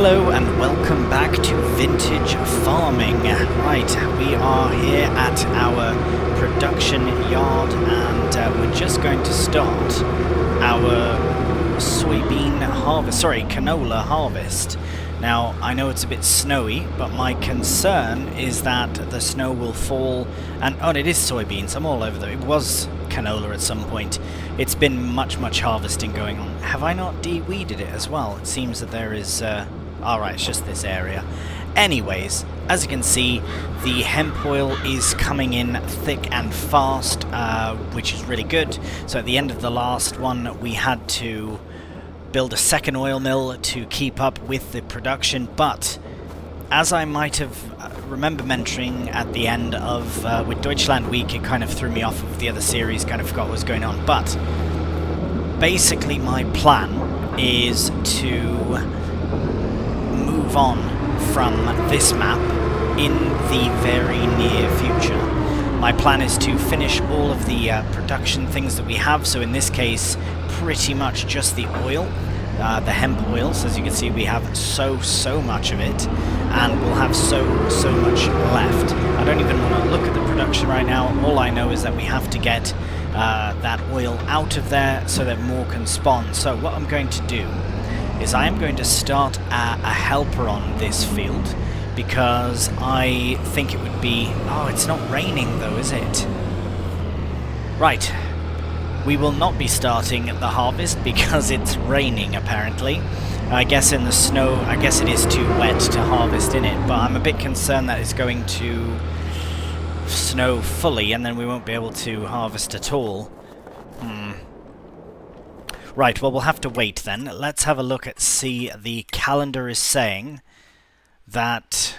Hello and welcome back to Vintage Farming. Right, we are here at our production yard and we're just going to start our canola harvest. Now, I know it's a bit snowy, but my concern is that the snow will fall and... oh, it is soybeans. I'm all over there. It was canola at some point. It's been much harvesting going on. Have I not de-weeded it as well? It seems that there is... alright, it's just this area. Anyways, as you can see, the hemp oil is coming in thick and fast, which is really good. So at the end of the last one, we had to build a second oil mill to keep up with the production, but as I might have remember mentoring at the end of with Deutschland Week, it kind of threw me off of the other series, kind of forgot what was going on. But basically my plan is to move on from this map in the very near future. My plan is to finish all of the production things that we have, so in this case pretty much just the oil, the hemp oil. So as you can see, we have so much of it, and we'll have so much left. I don't even want to look at the production right now. All I know is that we have to get that oil out of there so that more can spawn. So what I'm going to do is I am going to start a helper on this field, because I think it would be... oh, it's not raining though, is it? Right. We will not be starting the harvest because it's raining, apparently. I guess in the snow, I guess it is too wet to harvest in it, but I'm a bit concerned that it's going to snow fully and then we won't be able to harvest at all. Right, well, we'll have to wait then. Let's have a look at see. The calendar is saying that...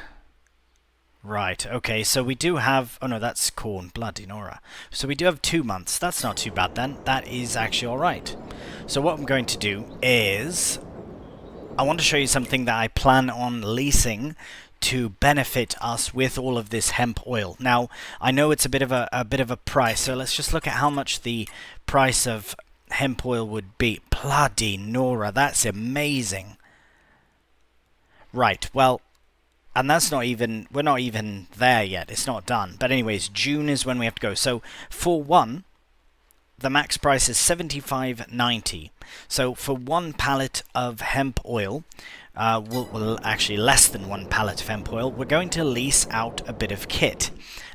right, okay, so we do have... oh no, that's corn, bloody Nora. So we do have 2 months. That's not too bad then. That is actually alright. So what I'm going to do is... I want to show you something that I plan on leasing to benefit us with all of this hemp oil. Now, I know it's a bit of a price, so let's just look at how much the price of hemp oil would be. Bloody Nora, that's amazing. Right, well... and that's not even, we're not even there yet, it's not done. But anyways, June is when we have to go. So for one, the max price is $75.90. So for 1 pallet of hemp oil, well, actually less than 1 pallet of hemp oil, we're going to lease out a bit of kit.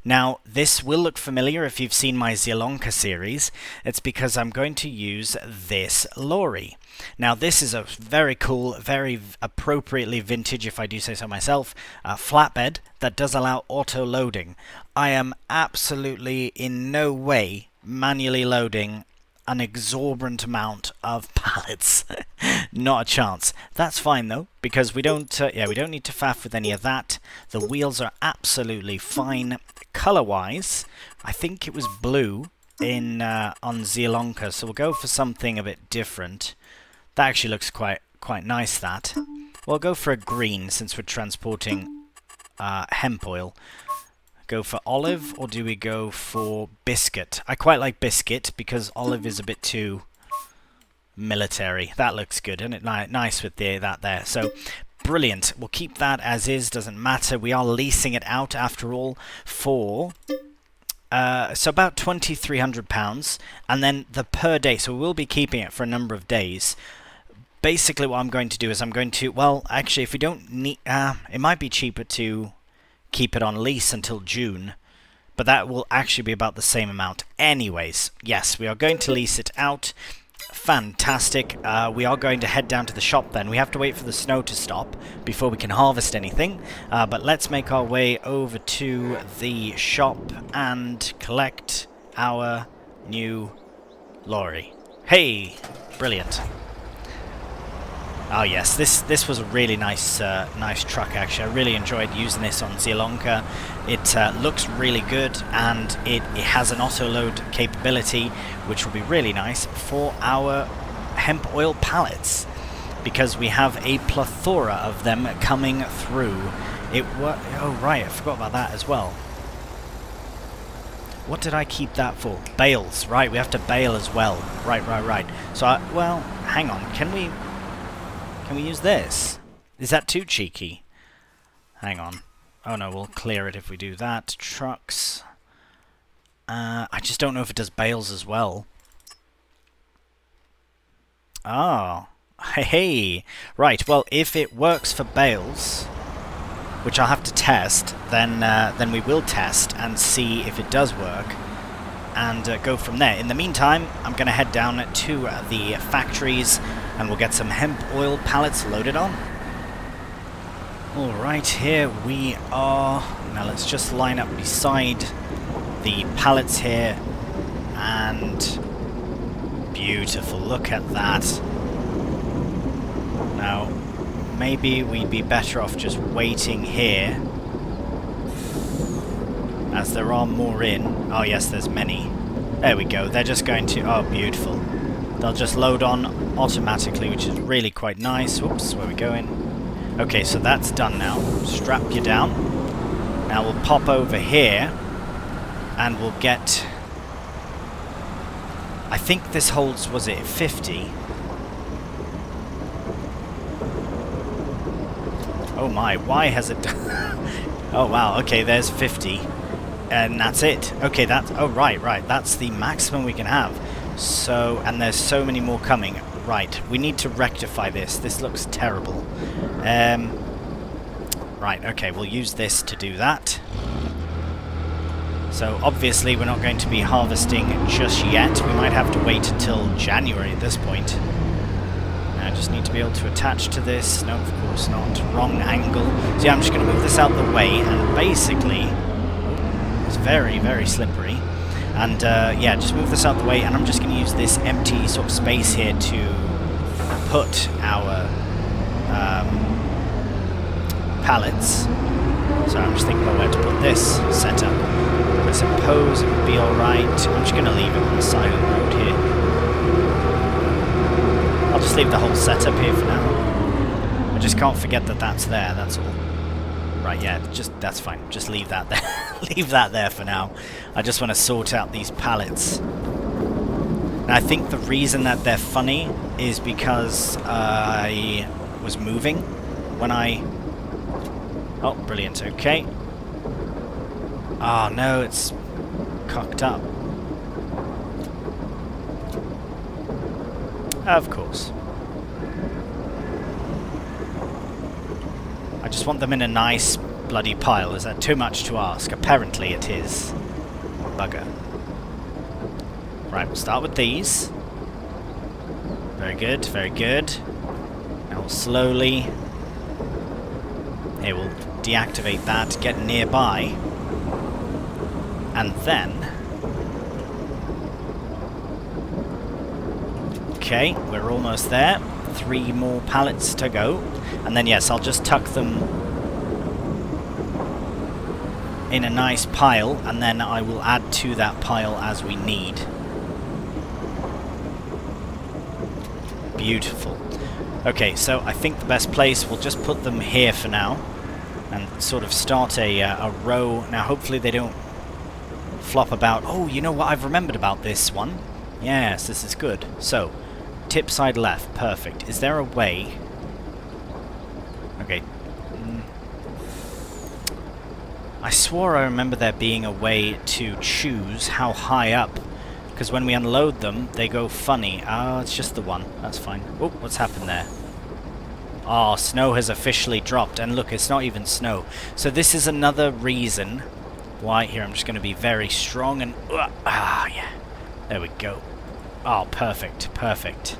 Now, this will look familiar if you've seen my Zielonka series. It's because I'm going to use this lorry. Now, this is a very cool, very appropriately vintage, if I do say so myself, flatbed that does allow auto-loading. I am absolutely in no way manually loading an exorbitant amount of pallets. Not a chance. That's fine though, because we don't we don't need to faff with any of that. The wheels are absolutely fine. Color-wise, I think it was blue in on Zielonka, so we'll go for something a bit different. That actually looks quite nice, that. We'll go for a green since we're transporting hemp oil. Go for olive, or do we go for biscuit? I quite like biscuit because olive is a bit too military. That looks good, isn't it? Nice with that there. So, brilliant. We'll keep that as is, doesn't matter. We are leasing it out after all for... so about £2,300, and then the per day. So we'll be keeping it for a number of days. Basically what I'm going to do is I'm going to... well, actually, if we don't need... it might be cheaper to... keep it on lease until June, but that will actually be about the same amount. Anyways, yes, we are going to lease it out. Fantastic. We are going to head down to the shop then. We have to wait for the snow to stop before we can harvest anything, but let's make our way over to the shop and collect our new lorry. Hey, brilliant. Oh yes, this was a really nice truck actually. I really enjoyed using this on Zielonka. It looks really good, and it has an auto load capability, which will be really nice for our hemp oil pallets, because we have a plethora of them coming through. Oh right, I forgot about that as well. What did I keep that for? Bales, right? We have to bale as well. Right. So well, hang on. Can we use this? Is that too cheeky? Hang on. Oh no, we'll clear it if we do that. Trucks. I just don't know if it does bales as well. Oh. Hey. Right, well, if it works for bales, which I'll have to test, then we will test and see if it does work, and go from there. In the meantime, I'm going to head down to the factories, and we'll get some hemp oil pallets loaded on. Alright, here we are. Now let's just line up beside the pallets here, and beautiful, look at that. Now, maybe we'd be better off just waiting here, as there are more in. Oh yes, there's many. There we go, they're just going to... oh, beautiful. They'll just load on automatically, which is really quite nice. Whoops, where are we going? Okay, so that's done now. Strap you down. Now we'll pop over here, and we'll get... I think this holds, was it 50? Oh my, why has it done... oh wow, okay, there's 50. And that's it. Okay, that's... oh, right, that's the maximum we can have. So, and there's so many more coming. Right, we need to rectify this. This looks terrible. Right, okay, we'll use this to do that. So, obviously, we're not going to be harvesting just yet. We might have to wait until January at this point. I just need to be able to attach to this. No, of course not. Wrong angle. So, yeah, I'm just going to move this out the way, and basically... it's very, very slippery. And, yeah, just move this out the way, and I'm just going to use this empty sort of space here to put our pallets. So I'm just thinking about where to put this setup. I suppose it would be alright. I'm just going to leave it on the side of the road here. I'll just leave the whole setup here for now. I just can't forget that that's there, that's all. Right, yeah, just that's fine. Just leave that there. Leave that there for now. I just want to sort out these pallets. And I think the reason that they're funny is because I was moving when I... oh, brilliant, okay. Oh no, it's cocked up. Of course. I just want them in a nice bloody pile. Is that too much to ask? Apparently it is. Bugger. Right, we'll start with these. Very good, very good. Now we'll slowly... here, we'll deactivate that, get nearby. And then... okay, we're almost there. 3 more pallets to go. And then, yes, I'll just tuck them in a nice pile, and then I will add to that pile as we need. Beautiful. Okay, so I think the best place, we'll just put them here for now, and sort of start a row. Now, hopefully they don't flop about. Oh, you know what I've remembered about this one? Yes, this is good. So, tip side left, perfect. Is there a way... okay. I swore I remember there being a way to choose how high up, because when we unload them, they go funny. Oh, it's just the one. That's fine. Oh, what's happened there? Oh, snow has officially dropped, and look, it's not even snow. So this is another reason why... here, I'm just going to be very strong and... yeah. There we go. Oh, perfect, perfect.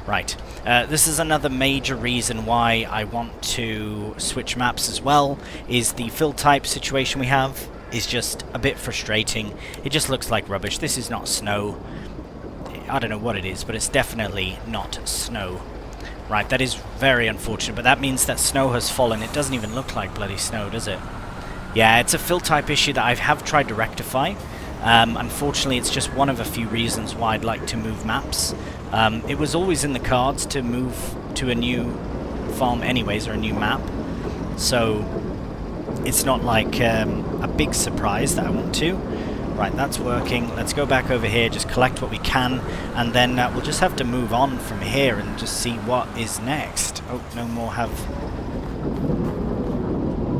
Right, this is another major reason why I want to switch maps as well, is the fill type situation we have is just a bit frustrating. It just looks like rubbish. This is not snow. I don't know what it is, but it's definitely not snow. Right, that is very unfortunate, but that means that snow has fallen. It doesn't even look like bloody snow, does it? Yeah, it's a fill type issue that I have tried to rectify. Unfortunately, it's just one of a few reasons why I'd like to move maps. It was always in the cards to move to a new farm anyways, or a new map. So it's not like a big surprise that I want to. Right, that's working. Let's go back over here, just collect what we can, and then we'll just have to move on from here and just see what is next. Oh, no more have...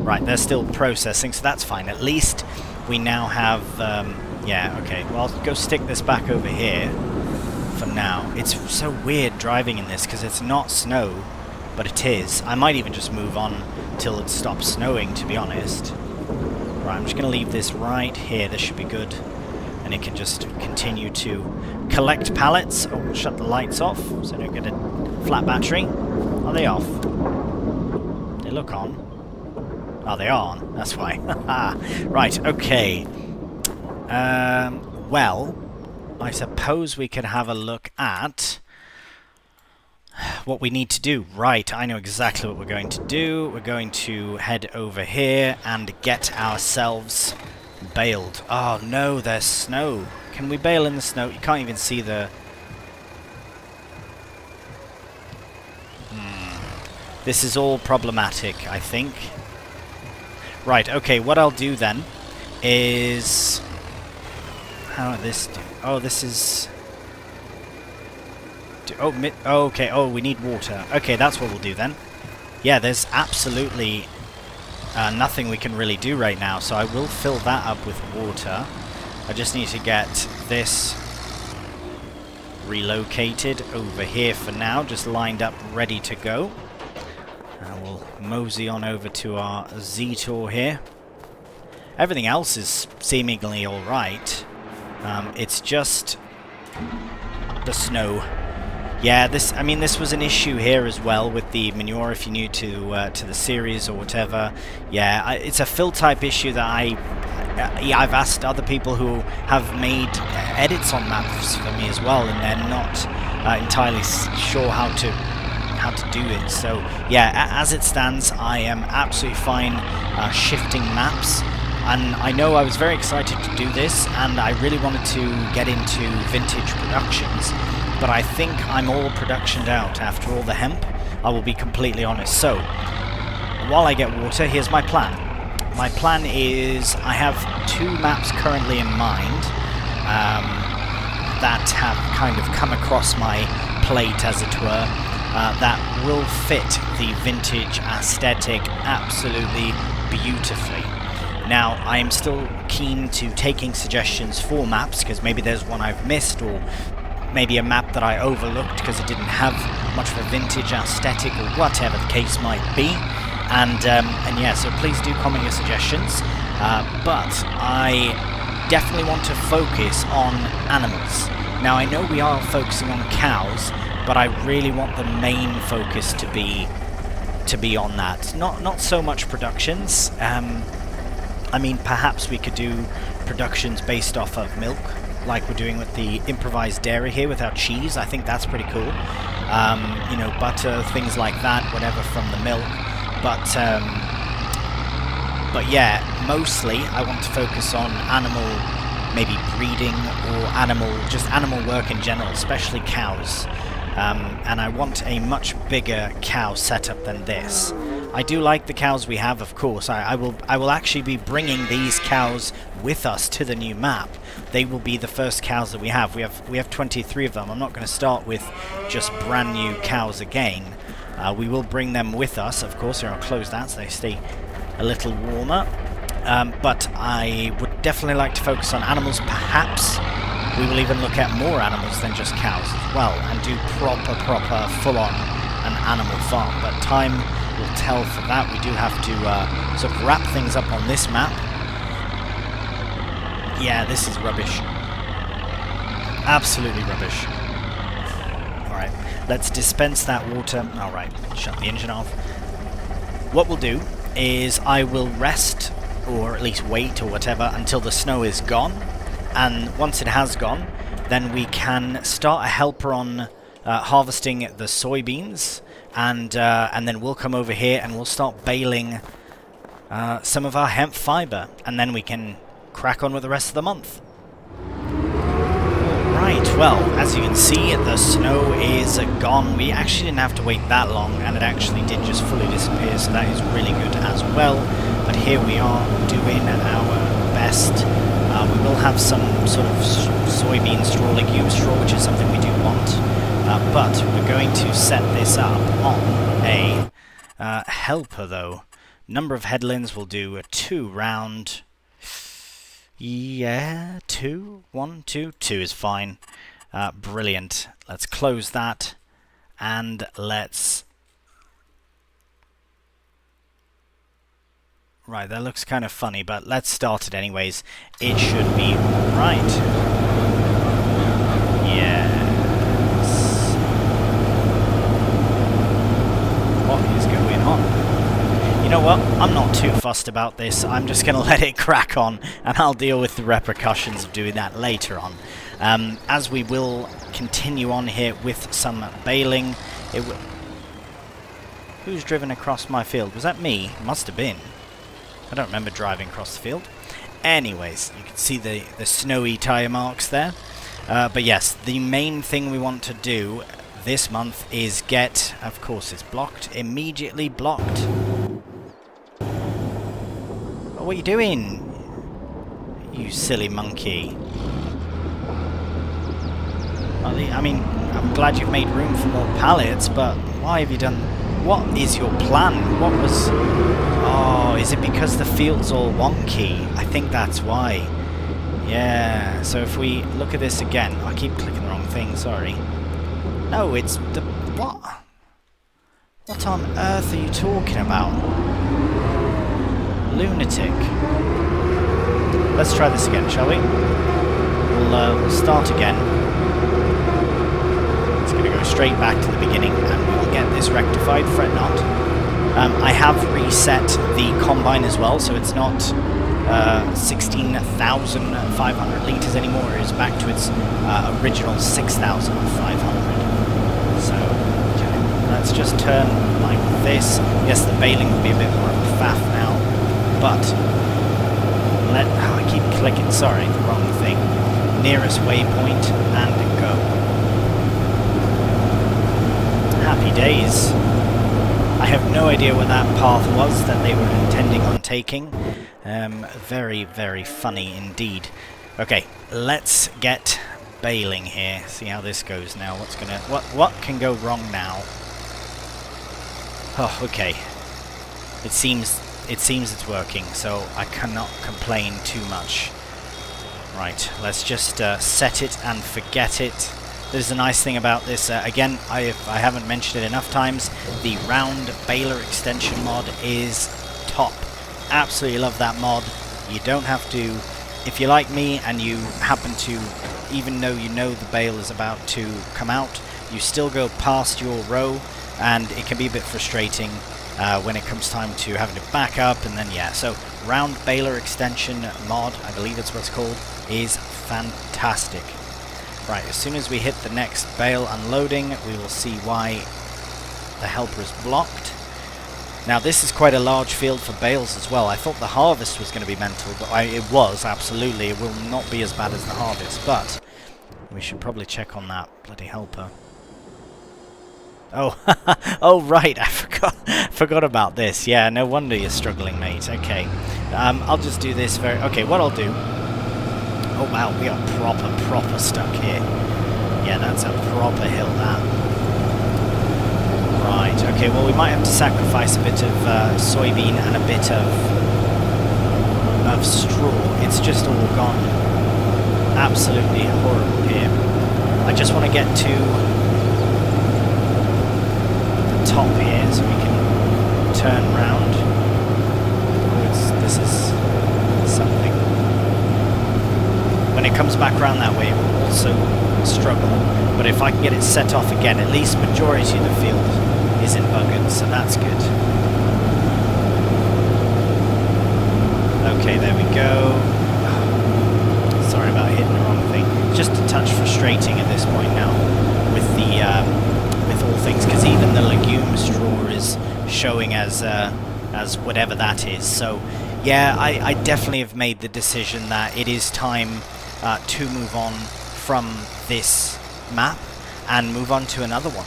Right, they're still processing, so that's fine. At least we now have... yeah, okay. Well, I'll go stick this back over here for now. It's so weird driving in this, because it's not snow, but it is. I might even just move on till it stops snowing, to be honest. Right, I'm just going to leave this right here. This should be good. And it can just continue to collect pallets. Oh, we'll shut the lights off so I don't get a flat battery. Are they off? They look on. Oh, they are on. That's why. Right, okay. Well, I suppose we could have a look at what we need to do. Right, I know exactly what we're going to do. We're going to head over here and get ourselves baled. Oh no, there's snow. Can we bale in the snow? You can't even see the... This is all problematic, I think. Right, okay, what I'll do then is... How did this do? Oh, this is... Oh, okay, oh, we need water. Okay, that's what we'll do then. Yeah, there's absolutely nothing we can really do right now, so I will fill that up with water. I just need to get this relocated over here for now, just lined up, ready to go. And we'll mosey on over to our Z-Tour here. Everything else is seemingly alright. It's just the snow. Yeah, this was an issue here as well with the manure. If you're new to the series or whatever, yeah, it's a fill type issue that I've asked other people who have made edits on maps for me as well, and they're not entirely sure how to do it. So yeah, as it stands, I am absolutely fine shifting maps. And I know I was very excited to do this, and I really wanted to get into vintage productions. But I think I'm all productioned out after all the hemp, I will be completely honest. So, while I get water, here's my plan. My plan is, I have 2 maps currently in mind that have kind of come across my plate, as it were, that will fit the vintage aesthetic absolutely beautifully. Now, I am still keen to taking suggestions for maps, because maybe there's one I've missed, or maybe a map that I overlooked because it didn't have much of a vintage aesthetic, or whatever the case might be. And yeah, so please do comment your suggestions. But I definitely want to focus on animals. Now, I know we are focusing on cows, but I really want the main focus to be on that. Not so much productions. I mean, perhaps we could do productions based off of milk, like we're doing with the improvised dairy here with our cheese. I think that's pretty cool. You know, butter, things like that, whatever from the milk. But yeah, mostly I want to focus on animal, maybe breeding, or just animal work in general, especially cows. And I want a much bigger cow setup than this. I do like the cows we have, of course. I will actually be bringing these cows with us to the new map. They will be the first cows that we have. We have 23 of them. I'm not going to start with just brand new cows again. We will bring them with us, of course. Here, I'll close that so they stay a little warmer. But I would definitely like to focus on animals. Perhaps we will even look at more animals than just cows as well, and do proper full-on an animal farm. But time will tell for that. We do have to sort of wrap things up on this map. Yeah, this is rubbish. Absolutely rubbish. Alright, let's dispense that water. Alright, shut the engine off. What we'll do is I will rest, or at least wait or whatever, until the snow is gone. And once it has gone, then we can start a helper on harvesting the soybeans. And then we'll come over here and we'll start baling some of our hemp fiber, and then we can crack on with the rest of the month. Right, well, as you can see, the snow is gone. We actually didn't have to wait that long, and it actually did just fully disappear, so that is really good as well. But here we are doing our best rest. We will have some sort of soybean straw, legume straw, which is something we do want. But we're going to set this up on a helper, though. Number of headlands will do a 2 round. Yeah, 2? 1, 2? 2 is fine. Brilliant. Let's close that. And let's... Right, that looks kind of funny, but let's start it anyways. It should be alright. Yes. What is going on? You know what? I'm not too fussed about this. I'm just going to let it crack on, and I'll deal with the repercussions of doing that later on. As we will continue on here with some baling. Who's driven across my field? Was that me? Must have been. I don't remember driving across the field. Anyways, you can see the snowy tyre marks there. But yes, the main thing we want to do this month is get... Of course it's blocked. Immediately blocked. What are you doing? You silly monkey. I mean, I'm glad you've made room for more pallets, but why have you done... What is your plan? What was... Oh, is it because the field's all wonky? I think that's why. Yeah, so if we look at this again... I keep clicking the wrong thing, sorry. No, it's the... What? What on earth are you talking about? Lunatic. Let's try this again, shall we? We'll start again. It's going to go straight back to the beginning, and we will get this rectified, fret not. I have reset the combine as well, so it's not 16,500 litres anymore. It is back to its original 6,500. So, okay, let's just turn like this. Yes, the baling will be a bit more of a faff now, but I keep clicking, sorry, the wrong thing. Nearest waypoint and go. Happy days. I have no idea what that path was that they were intending on taking. Very, very funny indeed. Okay, let's get baling here. See how this goes now. What can go wrong now? Oh, okay. It seems it's working, so I cannot complain too much. Right, let's just set it and forget it. There's a nice thing about this, again, I haven't mentioned it enough times, the round baler extension mod is top. Absolutely love that mod. You don't have to, if you're like me and you happen to, even though you know the bale is about to come out, you still go past your row, and it can be a bit frustrating when it comes time to having to back up, and then yeah, so round baler extension mod, I believe that's what it's called, is fantastic. Right, as soon as we hit the next bale unloading, we will see why the helper is blocked. Now this is quite a large field for bales as well. I thought the harvest was going to be mental, but it was, absolutely. It will not be as bad as the harvest, but we should probably check on that bloody helper. Oh, oh right, I forgot about this. Yeah, no wonder you're struggling, mate. Okay, I'll just do this very... Okay, what I'll do... Oh wow, we are proper stuck here. Yeah, that's a proper hill, that. Right, okay, well we might have to sacrifice a bit of soybean and a bit of straw. It's just all gone absolutely horrible here. I just want to get to the top here so we can turn round. Oh, this is something. When it comes back around that way, it will also struggle. But if I can get it set off again, at least majority of the field isn't buggered, so that's good. Okay, there we go. Sorry about hitting the wrong thing. Just a touch frustrating at this point now with the with all things, because even the legume straw is showing as whatever that is. So yeah, I definitely have made the decision that it is time to move on from this map and move on to another one.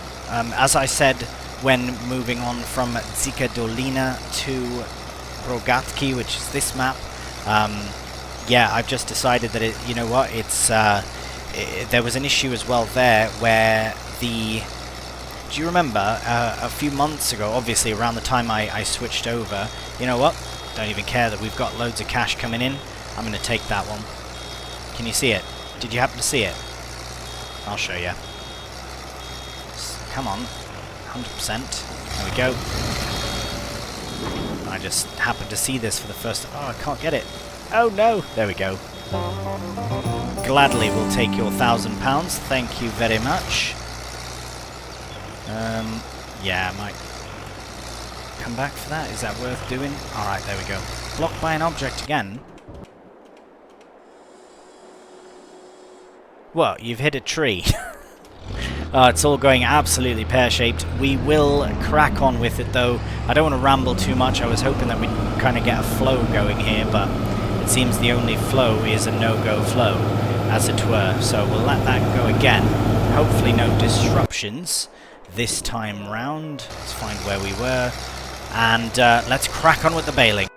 As I said when moving on from Dzika Dolina to Rogatki, which is this map, yeah, I've just decided that you know what, there was an issue as well there where do you remember a few months ago, obviously around the time I switched over, you know what, don't even care that we've got loads of cash coming in, I'm going to take that one. Can you see it? Did you happen to see it? I'll show you. Come on, 100%. There we go. I just happened to see this for the first time. Oh, I can't get it. Oh no! There we go. Gladly will take your £1,000. Thank you very much. Yeah, I might come back for that. Is that worth doing? Alright, there we go. Blocked by an object again. Well, you've hit a tree. It's all going absolutely pear-shaped. We will crack on with it, though. I don't want to ramble too much. I was hoping that we'd kind of get a flow going here, but it seems the only flow is a no-go flow, as it were. So we'll let that go again. Hopefully no disruptions this time round. Let's find where we were. And let's crack on with the baling.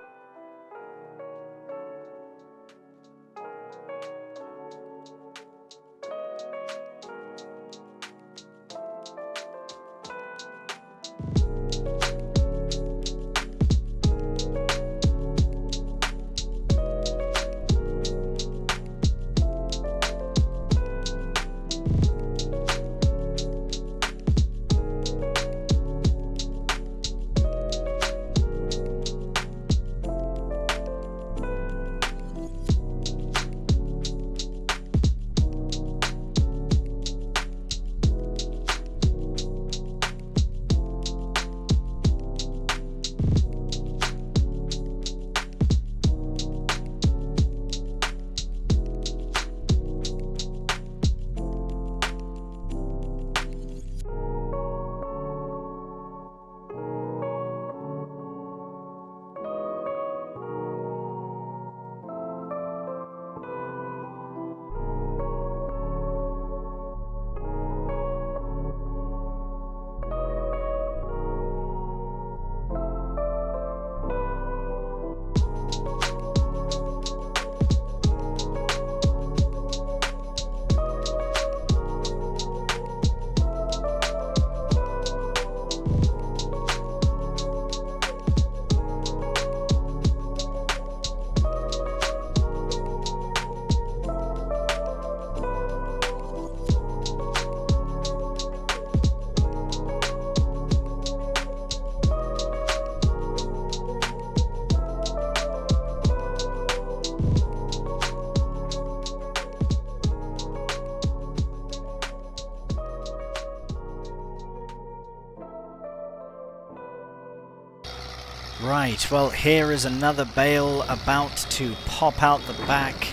Right, well, here is another bale about to pop out the back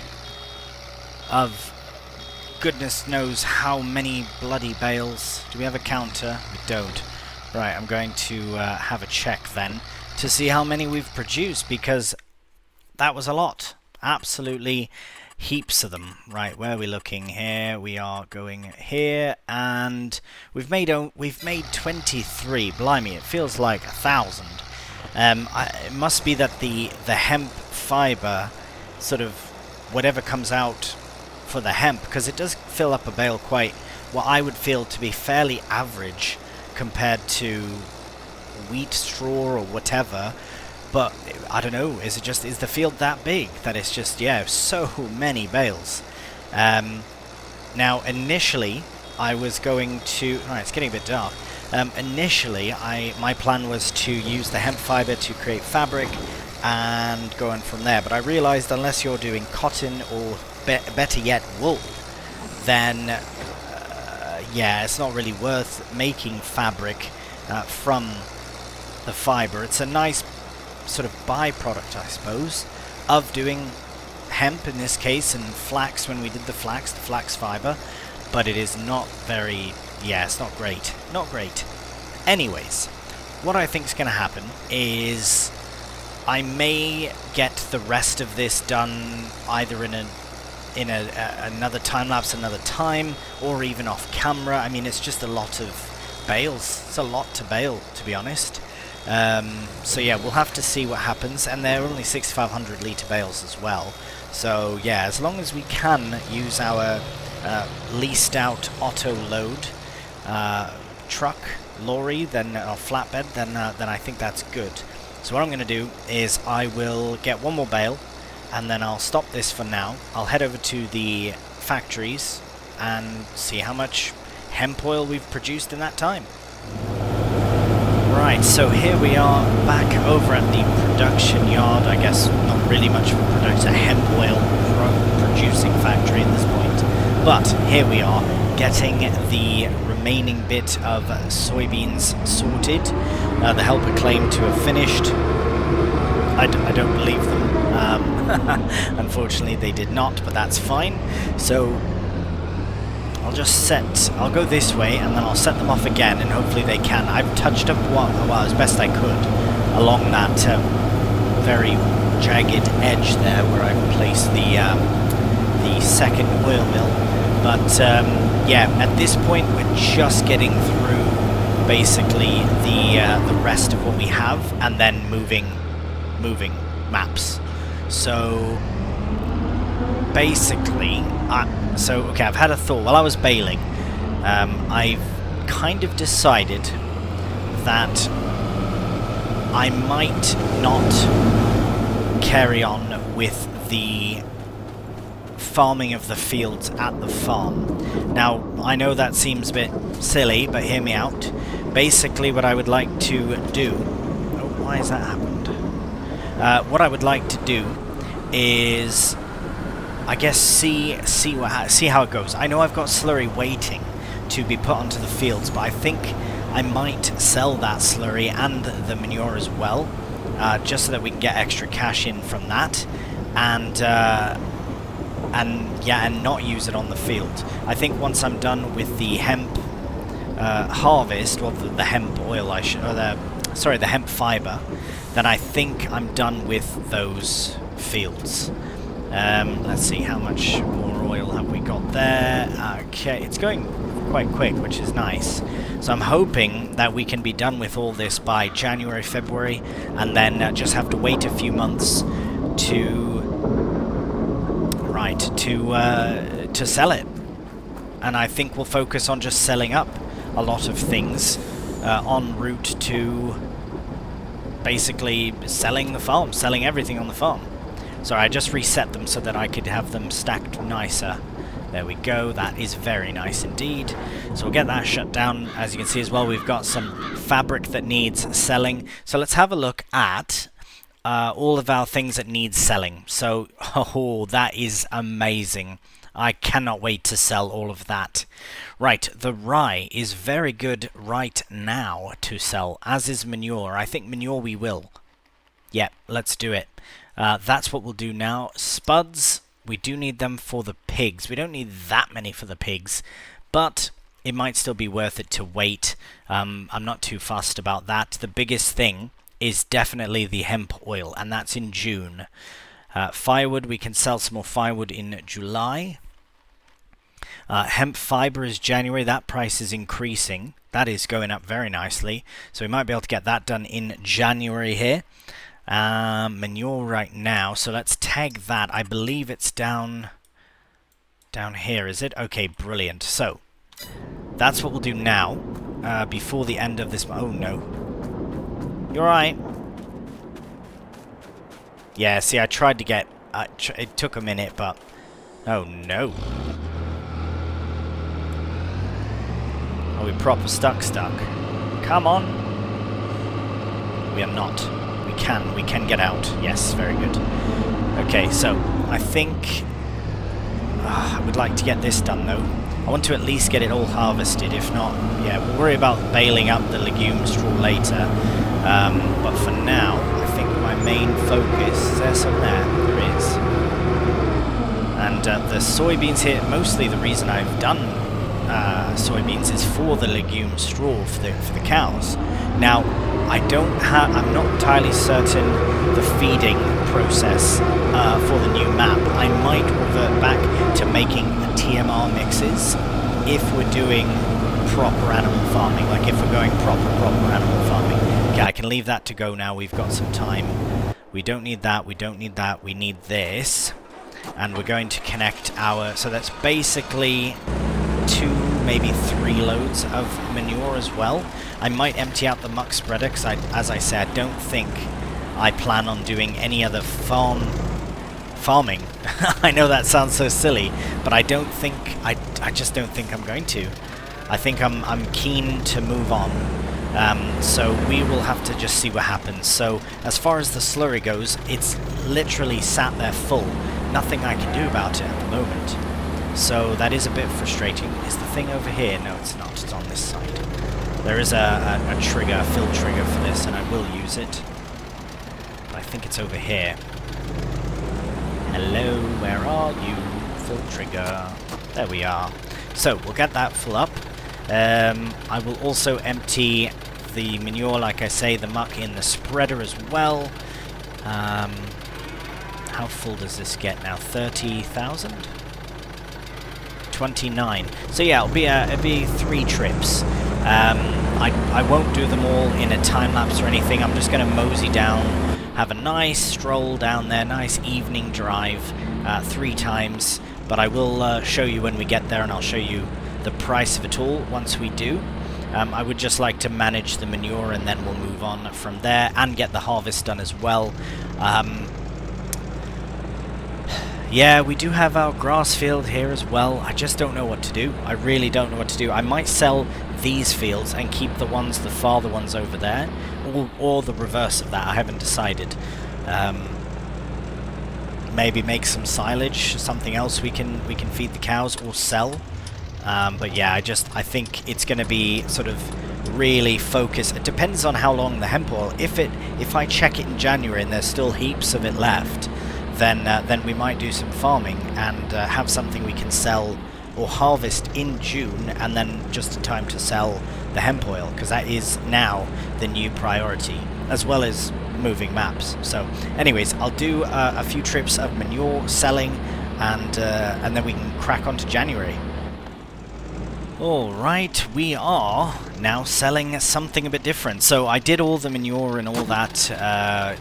of goodness knows how many bloody bales. Do we have a counter? We don't. Right, I'm going to have a check then to see how many we've produced, because that was a lot. Absolutely heaps of them. Right, where are we looking here? We are going here, and we've made 23. Blimey, it feels like 1,000. It must be that the hemp fiber, sort of whatever comes out for the hemp, because it does fill up a bale quite what I would feel to be fairly average compared to wheat straw or whatever. But I don't know, is the field that big that it's just, yeah, so many bales? Now initially I was going to, right, it's getting a bit dark. Initially, my plan was to use the hemp fiber to create fabric and go on from there. But I realized unless you're doing cotton or better yet wool, then yeah, it's not really worth making fabric from the fiber. It's a nice sort of byproduct, I suppose, of doing hemp in this case, and flax when we did the flax fiber. But it is not very... yeah, it's not great. Not great. Anyways, what I think is going to happen is I may get the rest of this done either in another time lapse another time, or even off camera. I mean, it's just a lot of bales. It's a lot to bale, to be honest. So yeah, we'll have to see what happens, and they're only 6,500 litre bales as well. So yeah, as long as we can use our leased out auto load truck, lorry, then or flatbed, then I think that's good. So what I'm going to do is I will get one more bale, and then I'll stop this for now. I'll head over to the factories and see how much hemp oil we've produced in that time. Right, so here we are back over at the production yard. I guess not really much of a production, it's a hemp oil producing factory at this point. But here we are, getting the remaining bit of soybeans sorted. The helper claimed to have finished. I don't believe them. Unfortunately, they did not, but that's fine. So I'll go this way, and then I'll set them off again, and hopefully they can. I've touched up as best I could along that very jagged edge there where I've placed the second oil mill. But yeah, at this point we're just getting through basically the rest of what we have, and then moving maps. So basically, okay, I've had a thought. While I was baling, I've kind of decided that I might not carry on with the farming of the fields at the farm. Now, I know that seems a bit silly, but hear me out. Basically, what I would like to do... Oh, why has that happened? What I would like to do is, I guess, see how it goes. I know I've got slurry waiting to be put onto the fields, but I think I might sell that slurry and the manure as well, just so that we can get extra cash in from that, and not use it on the field. I think once I'm done with the hemp harvest, or the hemp oil, the hemp fiber, then I think I'm done with those fields. Let's see, how much more oil have we got there? Okay, it's going quite quick, which is nice. So I'm hoping that we can be done with all this by January, February, and then just have to wait a few months to sell it. And I think we'll focus on just selling up a lot of things en route to basically selling the farm, selling everything on the farm. Sorry, I just reset them so that I could have them stacked nicer. There we go, that is very nice indeed. So we'll get that shut down. As you can see as well, we've got some fabric that needs selling. So let's have a look at all of our things that need selling. So, oh, that is amazing. I cannot wait to sell all of that. Right, the rye is very good right now to sell, as is manure. I think manure we will. Yep, let's do it. That's what we'll do now. Spuds, we do need them for the pigs. We don't need that many for the pigs, but it might still be worth it to wait. I'm not too fussed about that. The biggest thing is definitely the hemp oil, and that's in June. Firewood, we can sell some more firewood in July. Hemp fiber is January. That price is increasing. That is going up very nicely. So we might be able to get that done in January here. Manure right now. So let's tag that. I believe it's down here, is it? Okay, brilliant. So that's what we'll do now. Before the end of this... Oh, no. You're right. Yeah, see, I tried to get... it took a minute, but... Oh, no. Are we proper stuck? Come on. We are not. We can get out. Yes, very good. Okay, so I think I would like to get this done though. I want to at least get it all harvested. If not, yeah, we'll worry about baling up the legume straw later. But for now, I think my main focus... Is there some there? There is. And the soybeans here, mostly the reason I've done soybeans is for the legume straw for the cows. Now, I'm not entirely certain the feeding process for the new map. I might revert back to making TMR mixes if we're doing proper animal farming, like if we're going proper animal farming. Okay, I can leave that to go now. We've got some time. We don't need that. We don't need that. We need this. and we're going to connect our, so that's basically 2, maybe 3 loads of manure as well. I might empty out the muck spreader because, as I said, I don't think I plan on doing any other farming. I know that sounds so silly, but I don't think, I just don't think I'm going to. I think I'm keen to move on. So we will have to just see what happens. So as far as the slurry goes, it's literally sat there full. Nothing I can do about it at the moment. So that is a bit frustrating. Is the thing over here? No, it's not. It's on this side. There is a trigger, a fill trigger for this, and I will use it. But I think it's over here. Hello, where are you? Fill trigger. There we are. So we'll get that full up. I will also empty the manure, like I say, the muck in the spreader as well. How full does this get now? 30,000? 29. So yeah, it'll be 3 trips. I won't do them all in a time lapse or anything. I'm just going to mosey down, have a nice stroll down there, nice evening drive, 3 times. But I will show you when we get there, and I'll show you the price of it all once we do. I would just like to manage the manure, and then we'll move on from there and get the harvest done as well. Yeah, we do have our grass field here as well. I just don't know what to do. I really don't know what to do. I might sell these fields and keep the farther ones over there, or the reverse of that. I haven't decided. Maybe make some silage, something else we can feed the cows or sell. But yeah, I think it's going to be sort of really focused. It depends on how long the hemp oil. If I check it in January and there's still heaps of it left, then we might do some farming and have something we can sell or harvest in June, and then just in time to sell the hemp oil, because that is now the new priority, as well as moving maps. So anyways, I'll do a few trips of manure selling, and then we can crack on to January. Alright, we are now selling something a bit different. So I did all the manure and all that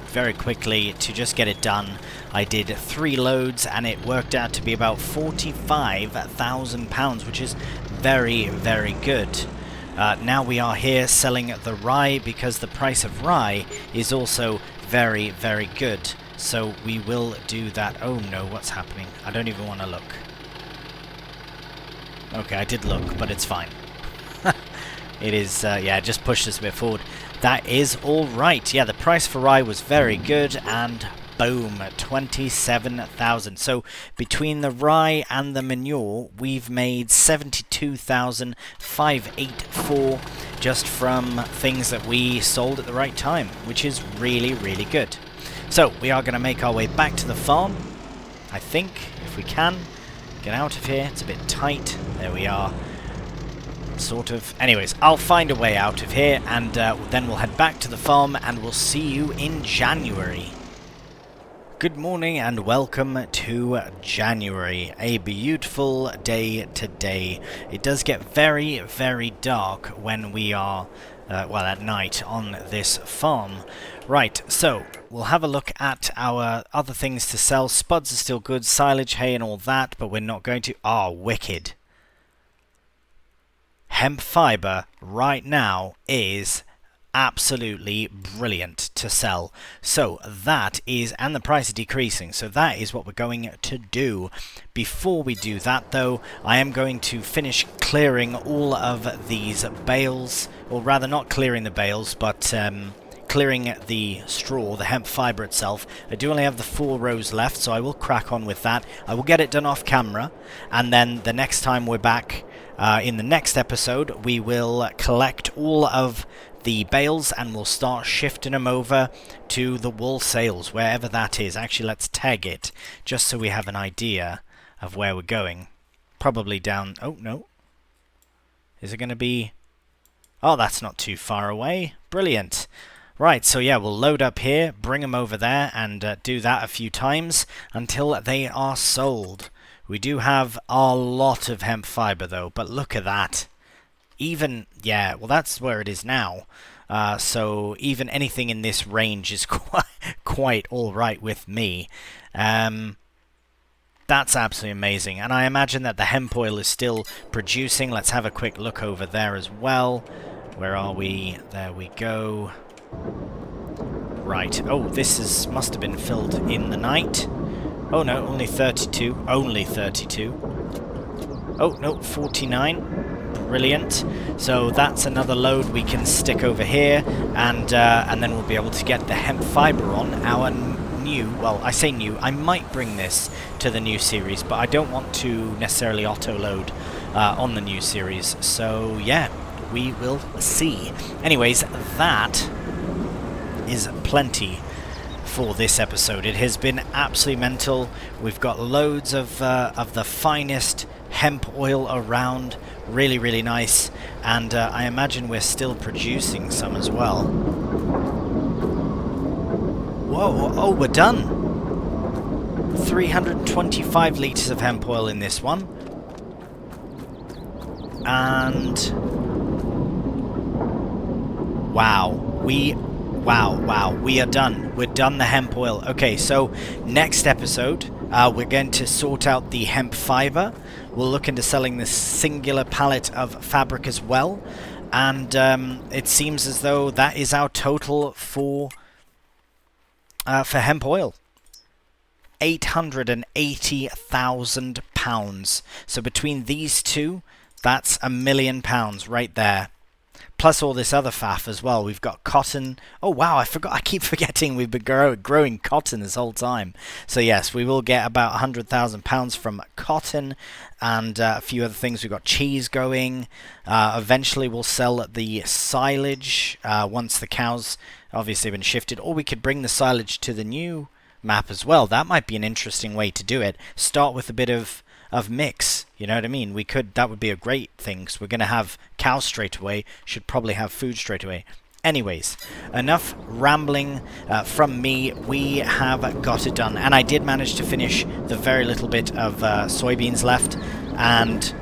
very quickly to just get it done. I did 3 loads and it worked out to be about £45,000, which is very, very good. Now we are here selling the rye, because the price of rye is also very, very good. So we will do that. Oh no, what's happening? I don't even want to look. Okay, I did look, but it's fine. It is, yeah, just pushed us a bit forward. That is alright. Yeah, the price for rye was very good, and boom, 27,000. So between the rye and the manure, we've made 72,584 just from things that we sold at the right time, which is really, really good. So we are going to make our way back to the farm, I think, if we can. Get out of here. It's a bit tight. There we are. Sort of. Anyways, I'll find a way out of here, and then we'll head back to the farm, and we'll see you in January. Good morning and welcome to January. A beautiful day today. It does get very, very dark when we are, well, at night on this farm. Right, so we'll have a look at our other things to sell. Spuds are still good, silage, hay and all that, but we're not going to... Ah, wicked. Hemp fiber right now is absolutely brilliant to sell. So that is, and the price is decreasing, so that is what we're going to do. Before we do that though, I am going to finish clearing all of these bales, or rather not clearing the bales, but clearing the straw, the hemp fiber itself. I do only have the 4 rows left, so I will crack on with that. I will get it done off camera, and then the next time we're back in the next episode, we will collect all of the bales and we'll start shifting them over to the wool sales, wherever that is. Actually, let's tag it just so we have an idea of where we're going. Probably down... Oh, no. Is it going to be... Oh, that's not too far away. Brilliant. Right, so yeah, we'll load up here, bring them over there, and do that a few times until they are sold. We do have a lot of hemp fiber, though, but look at that. Even, yeah, well, that's where it is now. So even anything in this range is quite all right with me. That's absolutely amazing. And I imagine that the hemp oil is still producing. Let's have a quick look over there as well. Where are we? There we go. Right. Oh, must have been filled in the night. Oh no, only 32. Only 32. Oh no, 49. Brilliant. So that's another load we can stick over here, and then we'll be able to get the hemp fiber on our new, well, I say new, I might bring this to the new series, but I don't want to necessarily auto-load on the new series, so yeah, we will see. Anyways, that is plenty for this episode. It has been absolutely mental. We've got loads of the finest hemp oil around, really, really nice, and I imagine we're still producing some as well. Whoa, oh, we're done! 325 litres of hemp oil in this one. And... wow, we are done. We're done the hemp oil. Okay, so next episode, we're going to sort out the hemp fibre. We'll look into selling this singular pallet of fabric as well. And it seems as though that is our total for hemp oil. £880,000. So between these two, that's £1 million right there. Plus all this other faff as well. We've got cotton. Oh wow, I keep forgetting we've been growing cotton this whole time. So yes, we will get about £100,000 from cotton, and a few other things. We've got cheese going. Eventually we'll sell the silage once the cows obviously have been shifted. Or we could bring the silage to the new map as well. That might be an interesting way to do it. Start with a bit of mix, you know what I mean? That would be a great thing, because we're going to have cows straight away, should probably have food straight away. Anyways, enough rambling from me. We have got it done, and I did manage to finish the very little bit of soybeans left, and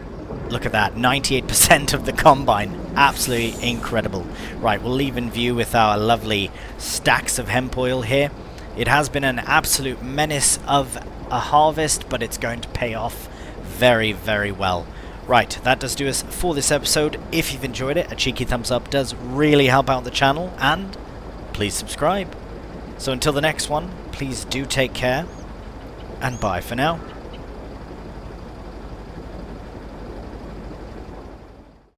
look at that, 98% of the combine. Absolutely incredible. Right, we'll leave in view with our lovely stacks of hemp oil here. It has been an absolute menace of a harvest, but it's going to pay off very, very well. Right, that does do us for this episode. If you've enjoyed it, a cheeky thumbs up does really help out the channel, and please subscribe. So until the next one, please do take care, and bye for now.